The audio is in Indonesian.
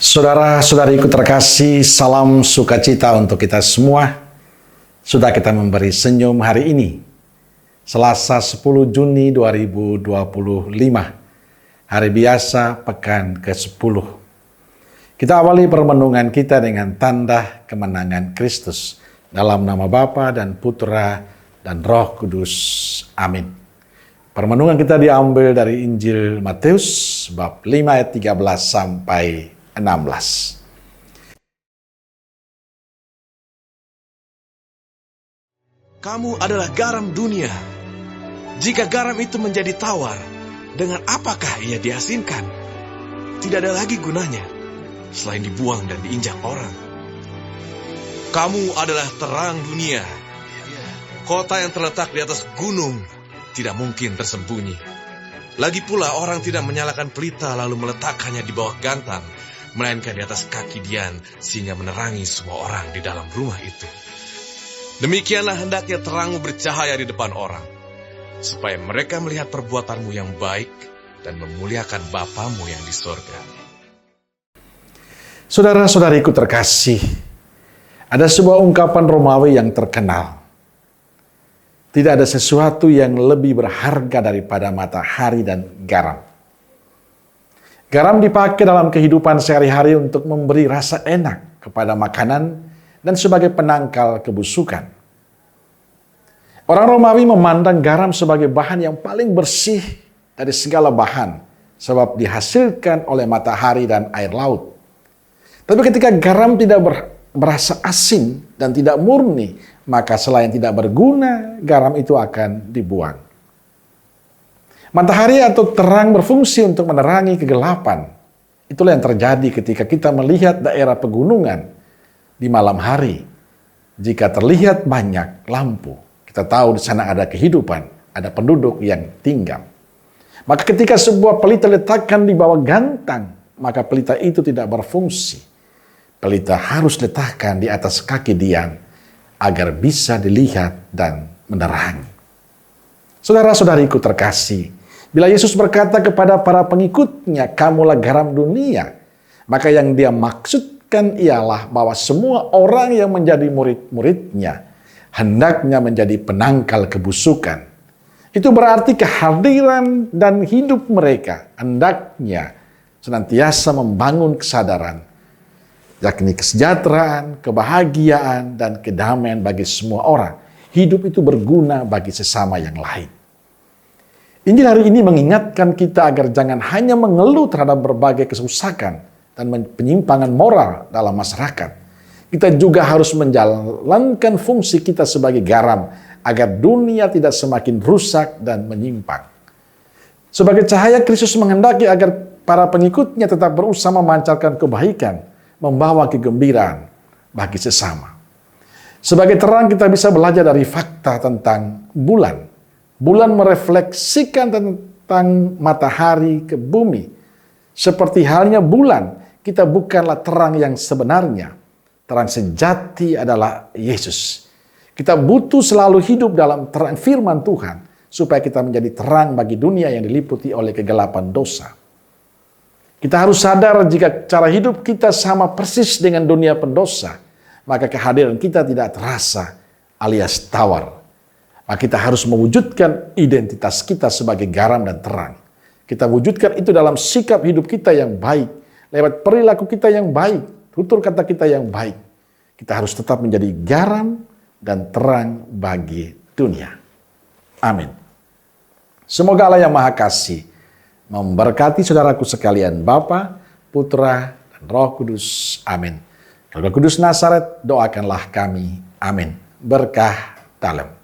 Saudara-saudariku terkasih, salam sukacita untuk kita semua. Sudah kita memberi senyum hari ini, Selasa 10 Juni 2025, hari biasa pekan ke-10. Kita awali permenungan kita dengan tanda kemenangan Kristus. Dalam nama Bapa dan Putra dan Roh Kudus. Amin. Permenungan kita diambil dari Injil Matius, bab 5 ayat 13 sampai 16. Kamu adalah garam dunia. Jika garam itu menjadi tawar, dengan apakah ia diasinkan? Tidak ada lagi gunanya, selain dibuang dan diinjak orang. Kamu adalah terang dunia. Kota yang terletak di atas gunung tidak mungkin tersembunyi. Lagi pula orang tidak menyalakan pelita lalu meletakkannya di bawah gantang, melainkan di atas kaki Dian, sehingga menerangi semua orang di dalam rumah itu. Demikianlah hendaknya terangmu bercahaya di depan orang, supaya mereka melihat perbuatanmu yang baik dan memuliakan Bapamu yang di sorga. Saudara-saudariku terkasih, ada sebuah ungkapan Romawi yang terkenal. Tidak ada sesuatu yang lebih berharga daripada matahari dan garam. Garam dipakai dalam kehidupan sehari-hari untuk memberi rasa enak kepada makanan dan sebagai penangkal kebusukan. Orang Romawi memandang garam sebagai bahan yang paling bersih dari segala bahan, sebab dihasilkan oleh matahari dan air laut. Tapi ketika garam tidak berasa asin dan tidak murni, maka selain tidak berguna, garam itu akan dibuang. Matahari atau terang berfungsi untuk menerangi kegelapan. Itulah yang terjadi ketika kita melihat daerah pegunungan di malam hari. Jika terlihat banyak lampu, kita tahu di sana ada kehidupan, ada penduduk yang tinggal. Maka ketika sebuah pelita letakkan di bawah gantang, maka pelita itu tidak berfungsi. Pelita harus letakkan di atas kaki Dian agar bisa dilihat dan menerangi. Saudara-saudariku terkasih, bila Yesus berkata kepada para pengikutnya, kamulah garam dunia, maka yang dia maksudkan ialah bahwa semua orang yang menjadi murid-muridnya hendaknya menjadi penangkal kebusukan. Itu berarti kehadiran dan hidup mereka hendaknya senantiasa membangun kesadaran, yakni kesejahteraan, kebahagiaan, dan kedamaian bagi semua orang. Hidup itu berguna bagi sesama yang lain. Injil hari ini mengingatkan kita agar jangan hanya mengeluh terhadap berbagai kesusahan dan penyimpangan moral dalam masyarakat. Kita juga harus menjalankan fungsi kita sebagai garam agar dunia tidak semakin rusak dan menyimpang. Sebagai cahaya, Kristus menghendaki agar para pengikutnya tetap berusaha memancarkan kebaikan, membawa kegembiraan bagi sesama. Sebagai terang, kita bisa belajar dari fakta tentang bulan. Bulan merefleksikan tentang matahari ke bumi. Seperti halnya bulan, kita bukanlah terang yang sebenarnya. Terang sejati adalah Yesus. Kita butuh selalu hidup dalam terang firman Tuhan, supaya kita menjadi terang bagi dunia yang diliputi oleh kegelapan dosa. Kita harus sadar jika cara hidup kita sama persis dengan dunia pendosa, maka kehadiran kita tidak terasa alias tawar. Maka kita harus mewujudkan identitas kita sebagai garam dan terang. Kita wujudkan itu dalam sikap hidup kita yang baik, lewat perilaku kita yang baik, tutur kata kita yang baik. Kita harus tetap menjadi garam dan terang bagi dunia. Amin. Semoga Allah yang Maha Kasih memberkati saudaraku sekalian, Bapa, Putra, dan Roh Kudus. Amin. Keluarga Kudus Nazaret, doakanlah kami. Amin. Berkah dalam.